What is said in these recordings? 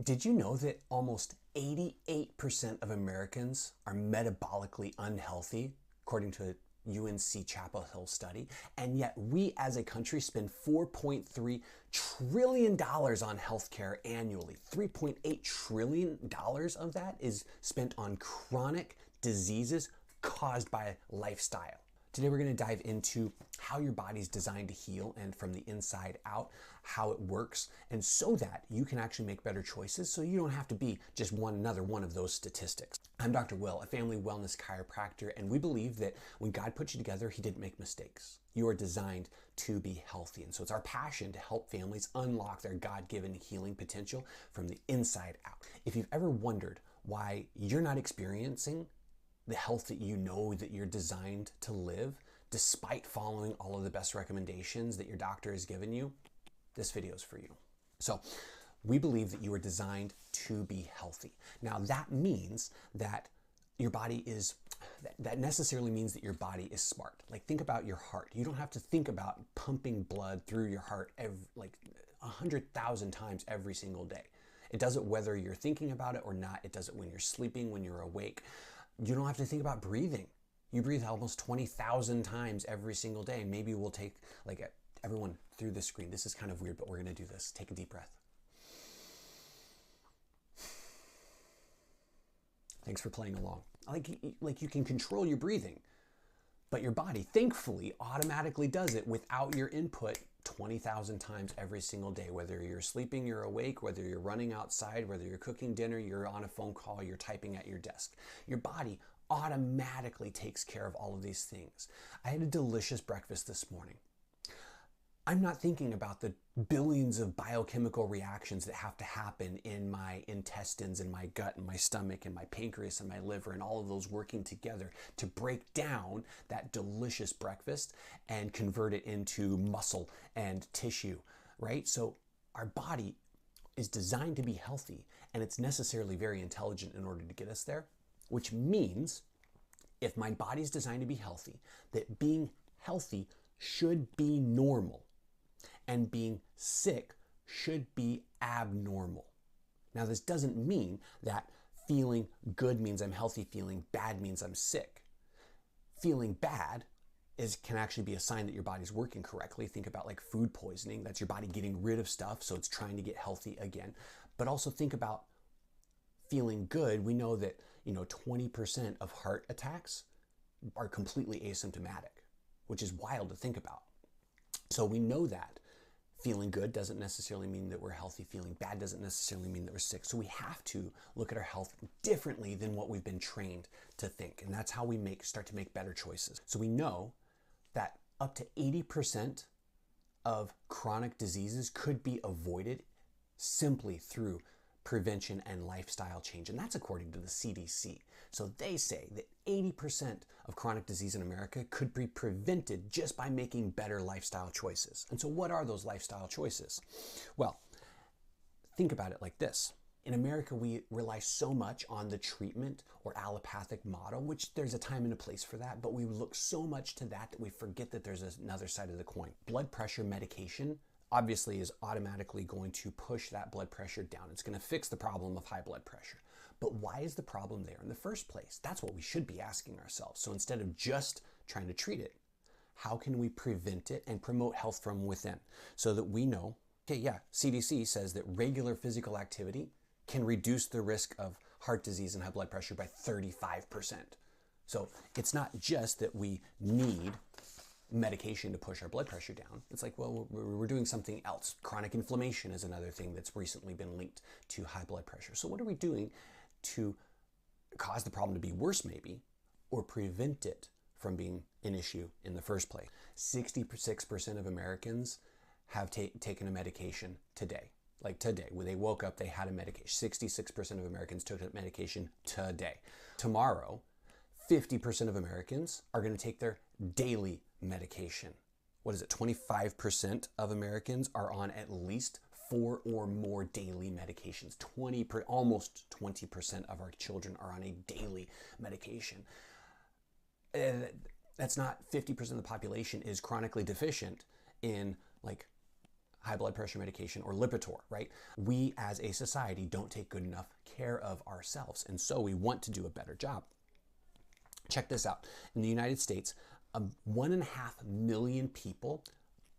Did you know that almost 88% of Americans are metabolically unhealthy, according to a UNC Chapel Hill study? And yet we as a country spend $4.3 trillion on healthcare annually. $3.8 trillion of that is spent on chronic diseases caused by lifestyle. Today we're going to dive into how your body's designed to heal and from the inside out, how it works, and so that you can actually make better choices so you don't have to be just another one of those statistics. I'm Dr. Will, a family wellness chiropractor, and we believe that when God put you together, He didn't make mistakes. You are designed to be healthy, and so it's our passion to help families unlock their God-given healing potential from the inside out. If you've ever wondered why you're not experiencing the health that you know that you're designed to live, despite following all of the best recommendations that your doctor has given you, this video is for you. So we believe that you are designed to be healthy. Now that means that your body is, that necessarily means that your body is smart. Like think about your heart. You don't have to think about pumping blood through your heart like 100,000 times every single day. It does it whether you're thinking about it or not. It does it when you're sleeping, when you're awake. You don't have to think about breathing. You breathe almost 20,000 times every single day. Maybe we'll take everyone through the screen. This is kind of weird, but we're going to do this. Take a deep breath. Thanks for playing along. Like you can control your breathing, but your body thankfully automatically does it without your input 20,000 times every single day. Whether you're sleeping, you're awake, whether you're running outside, whether you're cooking dinner, you're on a phone call, you're typing at your desk. Your body automatically takes care of all of these things. I had a delicious breakfast this morning. I'm not thinking about the billions of biochemical reactions that have to happen in my intestines and my gut and my stomach and my pancreas and my liver and all of those working together to break down that delicious breakfast and convert it into muscle and tissue, right? So our body is designed to be healthy, and it's necessarily very intelligent in order to get us there, which means if my body's designed to be healthy, that being healthy should be normal. And being sick should be abnormal. Now, this doesn't mean that feeling good means I'm healthy, feeling bad means I'm sick. Feeling bad can actually be a sign that your body's working correctly. Think about like food poisoning. That's your body getting rid of stuff, so it's trying to get healthy again. But also think about feeling good. We know that 20% of heart attacks are completely asymptomatic, which is wild to think about. So we know that feeling good doesn't necessarily mean that we're healthy. Feeling bad doesn't necessarily mean that we're sick. So we have to look at our health differently than what we've been trained to think. And that's how we start to make better choices. So we know that up to 80% of chronic diseases could be avoided simply through prevention and lifestyle change. And that's according to the CDC. So they say that 80% of chronic disease in America could be prevented just by making better lifestyle choices. And so what are those lifestyle choices? Well, think about it like this. In America, we rely so much on the treatment or allopathic model, which there's a time and a place for that, but we look so much to that we forget that there's another side of the coin. Blood pressure medication obviously is automatically going to push that blood pressure down. It's going to fix the problem of high blood pressure. But why is the problem there in the first place? That's what we should be asking ourselves. So instead of just trying to treat it, how can we prevent it and promote health from within so that we know, okay, yeah, CDC says that regular physical activity can reduce the risk of heart disease and high blood pressure by 35%. So it's not just that we need medication to push our blood pressure down. It's like, well, we're doing something else. Chronic inflammation is another thing that's recently been linked to high blood pressure. So what are we doing to cause the problem to be worse maybe, or prevent it from being an issue in the first place? 66% of Americans have taken a medication today. Like today, when they woke up, they had a medication. 66% of Americans took a medication today. Tomorrow, 50% of Americans are going to take their daily medication. What is it? 25% of Americans are on at least 4 or more daily medications. Almost 20% of our children are on a daily medication. That's not 50% of the population is chronically deficient in like high blood pressure medication or Lipitor, right? We as a society don't take good enough care of ourselves, and so we want to do a better job. Check this out. In the United States, 1.5 million people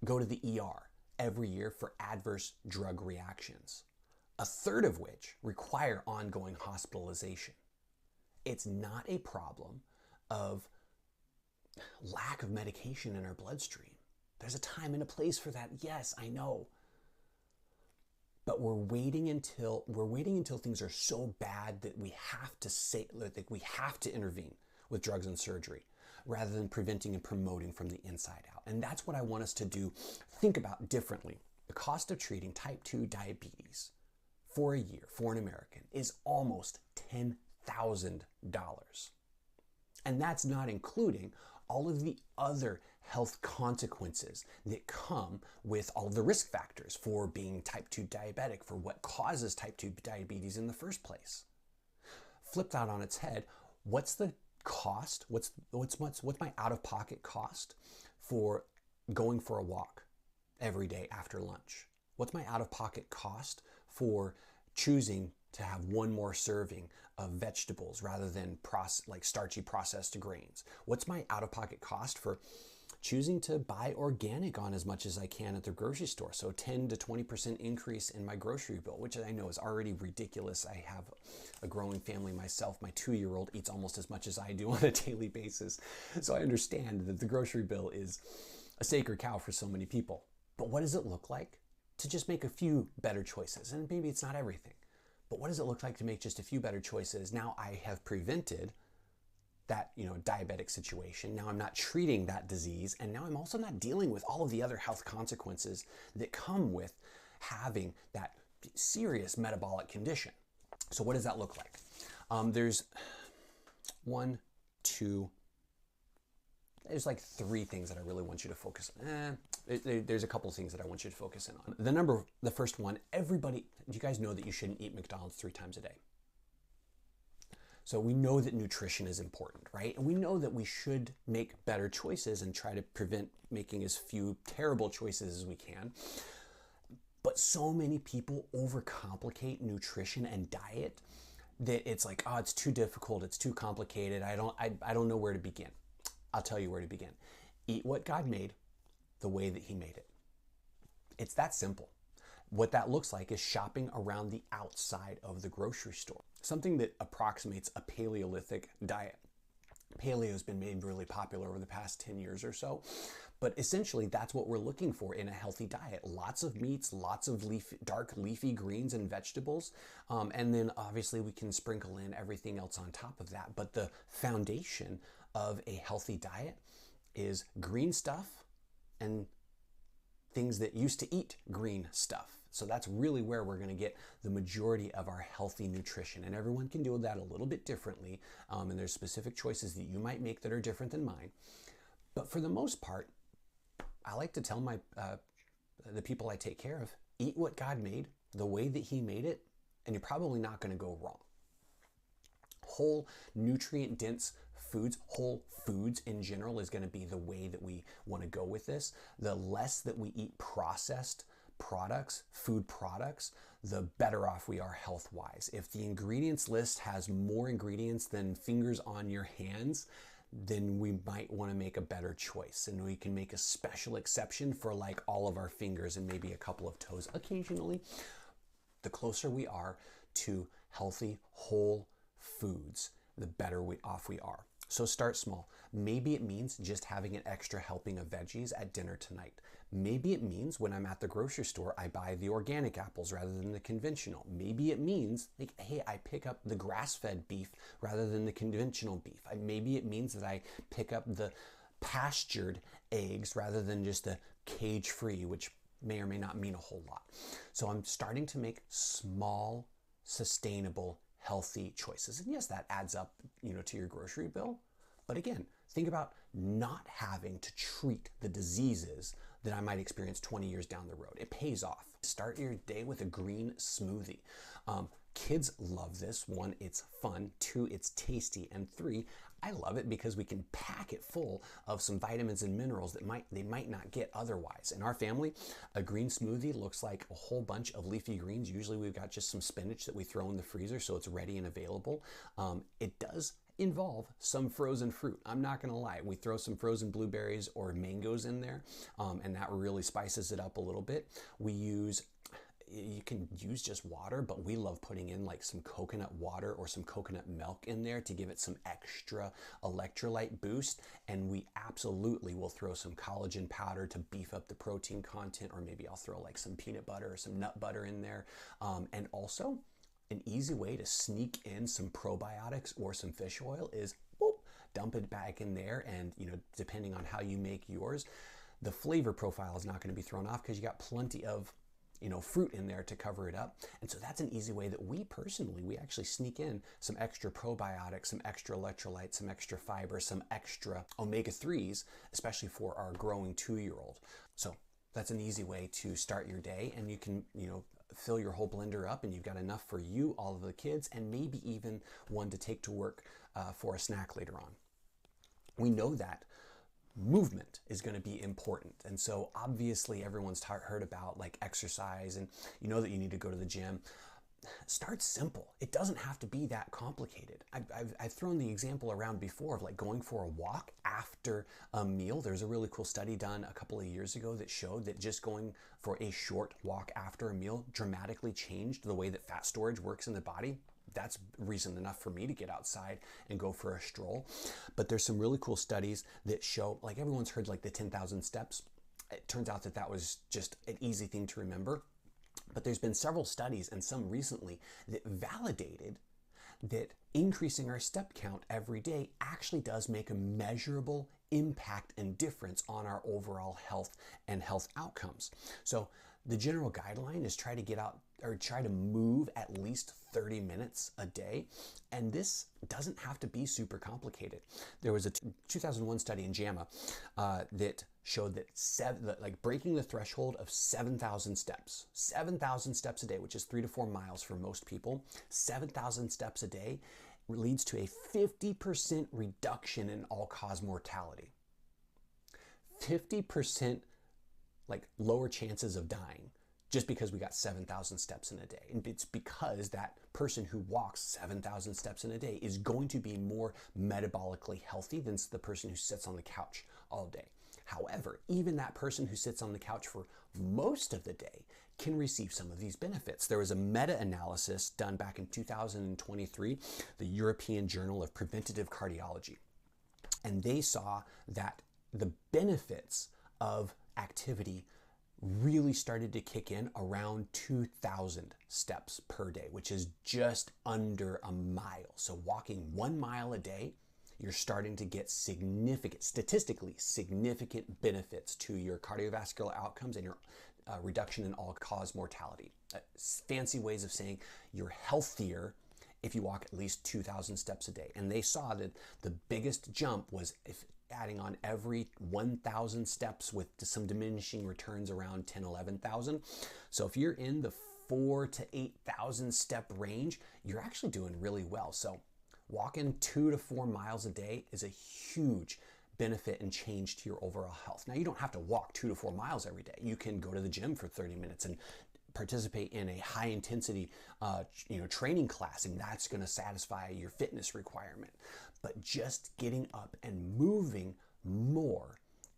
go to the ER every year for adverse drug reactions, a third of which require ongoing hospitalization. It's not a problem of lack of medication in our bloodstream. There's a time and a place for that. Yes, I know. But we're waiting until things are so bad that we have to intervene with drugs and surgery rather than preventing and promoting from the inside out. And that's what I want us to do. Think about differently. The cost of treating type 2 diabetes for a year for an American is almost $10,000. And that's not including all of the other health consequences that come with all of the risk factors for being type 2 diabetic, for what causes type 2 diabetes in the first place. Flip that on its head. What's the cost? What's my out-of-pocket cost for going for a walk every day after lunch? What's my out-of-pocket cost for choosing to have one more serving of vegetables rather than starchy processed grains? What's my out-of-pocket cost for choosing to buy organic on as much as I can at the grocery store? So 10 to 20% increase in my grocery bill, which I know is already ridiculous. I have a growing family myself. My 2-year-old eats almost as much as I do on a daily basis. So I understand that the grocery bill is a sacred cow for so many people. But what does it look like to just make a few better choices? And maybe it's not everything, but what does it look like to make just a few better choices? Now I have prevented that, diabetic situation. Now I'm not treating that disease, and now I'm also not dealing with all of the other health consequences that come with having that serious metabolic condition. So what does that look like? There's like 3 things that I really want you to focus on. There's a couple of things that I want you to focus in on. The first one, do you guys know that you shouldn't eat McDonald's 3 times a day? So we know that nutrition is important, right? And we know that we should make better choices and try to prevent making as few terrible choices as we can. But so many people overcomplicate nutrition and diet that it's like, oh, it's too difficult, it's too complicated, I don't know where to begin. I'll tell you where to begin. Eat what God made the way that He made it. It's that simple. What that looks like is shopping around the outside of the grocery store. Something that approximates a Paleolithic diet. Paleo has been made really popular over the past 10 years or so, but essentially that's what we're looking for in a healthy diet. Lots of meats, lots of dark leafy greens and vegetables, and then obviously we can sprinkle in everything else on top of that. But the foundation of a healthy diet is green stuff and things that used to eat green stuff. So that's really where we're going to get the majority of our healthy nutrition. And everyone can do that a little bit differently. And there's specific choices that you might make that are different than mine. But for the most part, I like to tell the people I take care of, eat what God made the way that He made it, and you're probably not going to go wrong. Whole nutrient-dense foods, whole foods in general is going to be the way that we want to go with this. The less that we eat processed products, food products, the better off we are health-wise. If the ingredients list has more ingredients than fingers on your hands, then we might want to make a better choice, and we can make a special exception for like all of our fingers and maybe a couple of toes occasionally. The closer we are to healthy, whole foods, the better off we are. So start small. Maybe it means just having an extra helping of veggies at dinner tonight. Maybe it means when I'm at the grocery store, I buy the organic apples rather than the conventional. Maybe it means, like, hey, I pick up the grass-fed beef rather than the conventional beef. Maybe it means that I pick up the pastured eggs rather than just the cage-free, which may or may not mean a whole lot. So I'm starting to make small, sustainable, healthy choices. And yes, that adds up, to your grocery bill. But again, think about not having to treat the diseases that I might experience 20 years down the road. It pays off. Start your day with a green smoothie. Kids love this. 1, it's fun. 2, it's tasty. And 3, I love it because we can pack it full of some vitamins and minerals that they might not get otherwise. In our family, a green smoothie looks like a whole bunch of leafy greens. Usually we've got just some spinach that we throw in the freezer so it's ready and available. It does involve some frozen fruit. I'm not gonna lie, we throw some frozen blueberries or mangoes in there, and that really spices it up a little bit. You can use just water, but we love putting in like some coconut water or some coconut milk in there to give it some extra electrolyte boost. And we absolutely will throw some collagen powder to beef up the protein content, or maybe I'll throw like some peanut butter or some nut butter in there. And also an easy way to sneak in some probiotics or some fish oil is dump it back in there, and depending on how you make yours, the flavor profile is not going to be thrown off because you got plenty of fruit in there to cover it up. And so that's an easy way that we actually sneak in some extra probiotics, some extra electrolytes, some extra fiber, some extra omega-3s, especially for our growing 2-year-old. So that's an easy way to start your day, and you can, fill your whole blender up and you've got enough for you, all of the kids, and maybe even one to take to work for a snack later on. We know that movement is going to be important. And so obviously everyone's heard about like exercise, and you know that you need to go to the gym. Start simple. It doesn't have to be that complicated. I've thrown the example around before of like going for a walk after a meal. There's a really cool study done a couple of years ago that showed that just going for a short walk after a meal dramatically changed the way that fat storage works in the body. That's reason enough for me to get outside and go for a stroll. But there's some really cool studies that show, like everyone's heard like the 10,000 steps. It turns out that was just an easy thing to remember. But there's been several studies, and some recently, that validated that increasing our step count every day actually does make a measurable impact and difference on our overall health and health outcomes. So the general guideline is try to move at least 30 minutes a day. And this doesn't have to be super complicated. There was a 2001 study in JAMA that showed that like breaking the threshold of 7,000 steps a day, which is 3 to 4 miles for most people, 7,000 steps a day leads to a 50% reduction in all-cause mortality. 50% like lower chances of dying just because we got 7,000 steps in a day. And it's because that person who walks 7,000 steps in a day is going to be more metabolically healthy than the person who sits on the couch all day. However, even that person who sits on the couch for most of the day can receive some of these benefits. There was a meta-analysis done back in 2023, the European Journal of Preventative Cardiology. And they saw that the benefits of activity really started to kick in around 2,000 steps per day, which is just under a mile. So walking 1 mile a day, you're starting to get statistically significant benefits to your cardiovascular outcomes and your reduction in all-cause mortality. Fancy ways of saying you're healthier if you walk at least 2,000 steps a day. And they saw that the biggest jump was if adding on every 1,000 steps with some diminishing returns around 10, 11,000. So if you're in the 4,000 to 8,000 step range, you're actually doing really well. So walking 2 to 4 miles a day is a huge benefit and change to your overall health. Now, you don't have to walk 2 to 4 miles every day. You can go to the gym for 30 minutes and participate in a high intensity training class, and that's going to satisfy your fitness requirement. But just getting up and moving more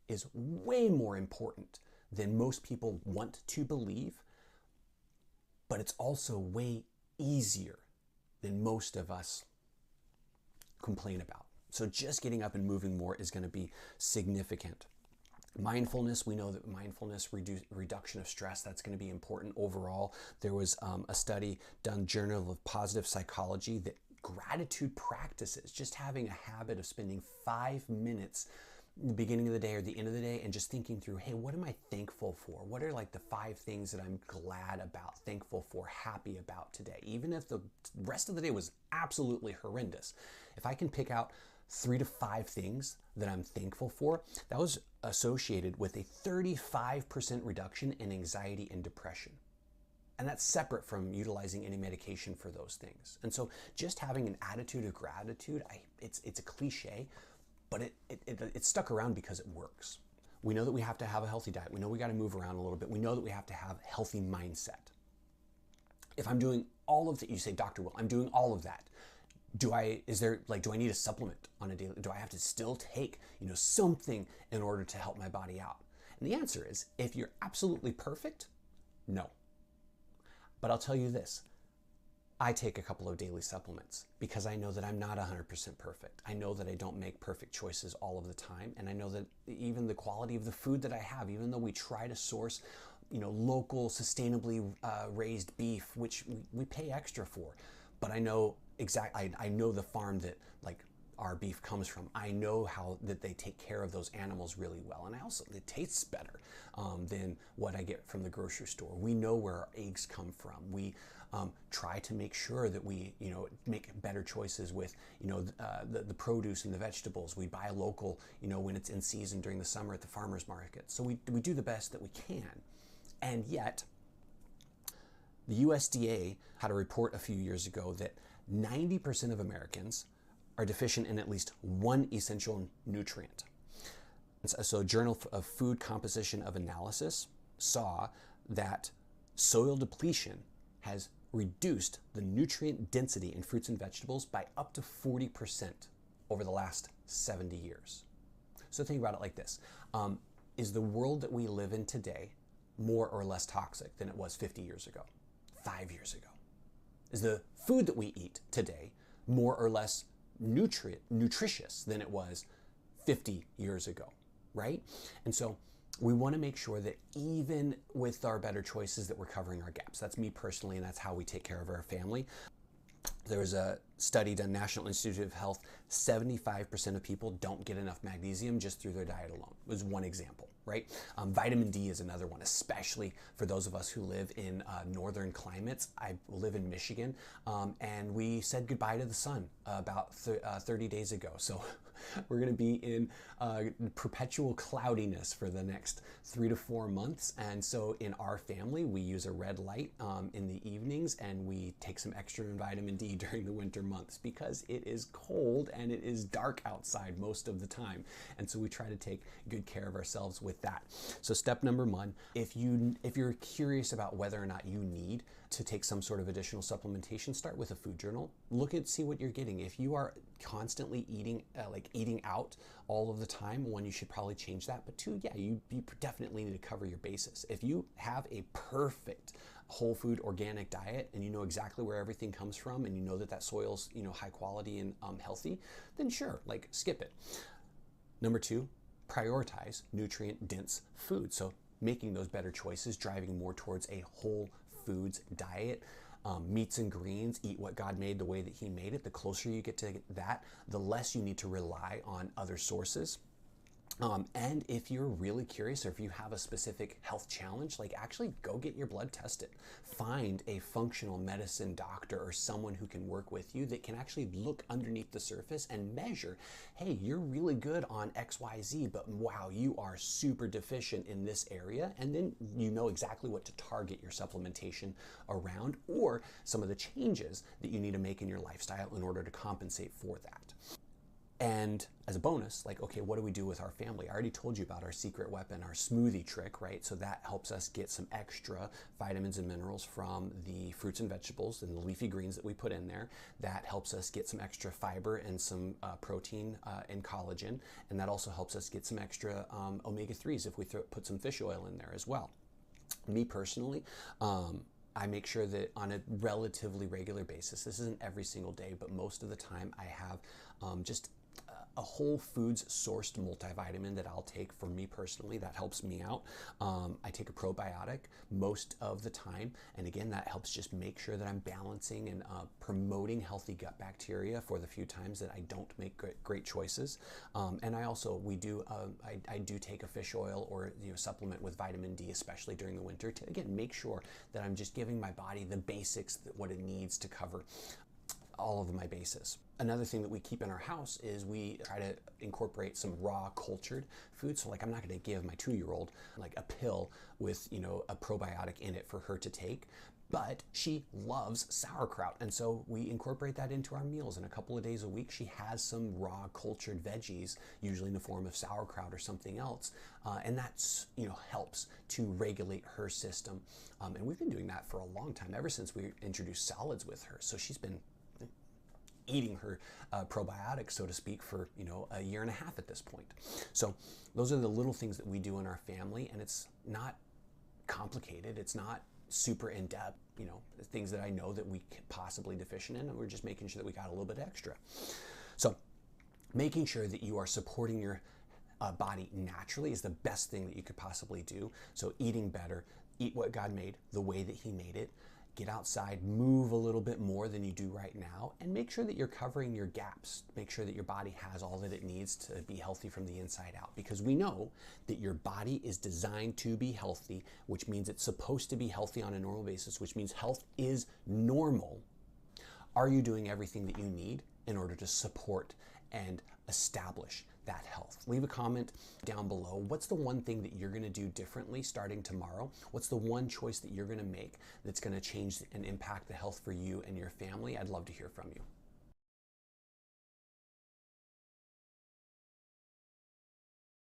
is way more important than most people want to believe, but it's also way easier than most of us complain about. So just getting up and moving more is going to be significant. Mindfulness, we know that mindfulness, reduction of stress, that's going to be important overall. There was a study done, Journal of Positive Psychology, that gratitude practices, just having a habit of spending 5 minutes in the beginning of the day or the end of the day and just thinking through, hey, what am I thankful for? What are like the 5 things that I'm glad about, thankful for, happy about today? Even if the rest of the day was absolutely horrendous, if I can pick out 3 to 5 things that I'm thankful for, that was associated with a 35% reduction in anxiety and depression. And that's separate from utilizing any medication for those things. And so just having an attitude of gratitude, it's a cliche, but it stuck around because it works. We know that we have to have a healthy diet. We know we got to move around a little bit. We know that we have to have a healthy mindset. If I'm doing all of that, you say, Dr. Will, I'm doing all of that. Do I need a supplement on a daily? Do I have to still take, something in order to help my body out? And the answer is, if you're absolutely perfect, no. But I'll tell you this, I take a couple of daily supplements because I know that I'm not 100% perfect. I know that I don't make perfect choices all of the time. And I know that even the quality of the food that I have, even though we try to source, local, sustainably raised beef, which we pay extra for, but I know I know the farm that our beef comes from. I know how that they take care of those animals really well. And it tastes better than what I get from the grocery store. We know where our eggs come from. We try to make sure that we, make better choices with, the produce and the vegetables. We buy local, when it's in season during the summer at the farmer's market. So we do the best that we can. And yet, the USDA had a report a few years ago that 90% of Americans are deficient in at least one essential nutrient. So Journal of Food Composition of Analysis saw that soil depletion has reduced the nutrient density in fruits and vegetables by up to 40% over the last 70 years. So think about it like this. Is the world that we live in today more or less toxic than it was 50 years ago, 5 years ago? Is the food that we eat today more or less nutritious than it was 50 years ago, right? And so we want to make sure that even with our better choices that we're covering our gaps. That's me personally, and that's how we take care of our family. There was a study done, National Institute of Health, 75% of people don't get enough magnesium just through their diet alone. It was one example, right? Vitamin D is another one, especially for those of us who live in northern climates. I live in Michigan, and we said goodbye to the sun about 30 days ago. So we're going to be in perpetual cloudiness for the next 3 to 4 months. And so in our family, we use a red light in the evenings, and we take some extra vitamin D during the winter months because it is cold and it is dark outside most of the time. And so we try to take good care of ourselves with that. So step number 1, if you're curious about whether or not you need to take some sort of additional supplementation, start with a food journal. See what you're getting. If you are constantly eating out all of the time, 1, you should probably change that. But 2, you definitely need to cover your bases. If you have a perfect whole food organic diet and you know exactly where everything comes from and you know that soil's high quality and healthy, then sure, skip it. Number 2, prioritize nutrient dense food. So making those better choices, driving more towards a whole foods diet. Meats and greens, eat what God made the way that He made it. The closer you get to that, the less you need to rely on other sources. And if you're really curious, or if you have a specific health challenge, actually go get your blood tested. Find a functional medicine doctor or someone who can work with you that can actually look underneath the surface and measure, hey, you're really good on XYZ, but wow, you are super deficient in this area. And then you know exactly what to target your supplementation around, or some of the changes that you need to make in your lifestyle in order to compensate for that. And as a bonus, okay, what do we do with our family? I already told you about our secret weapon, our smoothie trick, right? So that helps us get some extra vitamins and minerals from the fruits and vegetables and the leafy greens that we put in there. That helps us get some extra fiber and some protein and collagen. And that also helps us get some extra omega-3s if we put some fish oil in there as well. Me personally, I make sure that on a relatively regular basis, this isn't every single day, but most of the time I have just a whole foods sourced multivitamin that I'll take for me personally. That helps me out. I take a probiotic most of the time. And again, that helps just make sure that I'm balancing and promoting healthy gut bacteria for the few times that I don't make great choices. And I do take a fish oil or supplement with vitamin D, especially during the winter, to again make sure that I'm just giving my body the basics, what it needs to cover all of my bases. Another thing that we keep in our house is we try to incorporate some raw cultured food. So I'm not going to give my 2-year-old a pill with a probiotic in it for her to take. But she loves sauerkraut, and so we incorporate that into our meals. And a couple of days a week, she has some raw cultured veggies, usually in the form of sauerkraut or something else, and that's helps to regulate her system. And we've been doing that for a long time, ever since we introduced solids with her. So she's been eating her probiotics, so to speak, for a year and a half at this point. So those are the little things that we do in our family, and it's not complicated. It's not super in-depth, things that I know that we could possibly deficient in, and we're just making sure that we got a little bit extra. So making sure that you are supporting your body naturally is the best thing that you could possibly do. So eating better, eat what God made the way that he made it, get outside, move a little bit more than you do right now, and make sure that you're covering your gaps. Make sure that your body has all that it needs to be healthy from the inside out, because we know that your body is designed to be healthy, which means it's supposed to be healthy on a normal basis, which means health is normal. Are you doing everything that you need in order to support and establish that health? Leave a comment down below. What's the one thing that you're going to do differently starting tomorrow? What's the one choice that you're going to make that's going to change and impact the health for you and your family? I'd love to hear from you.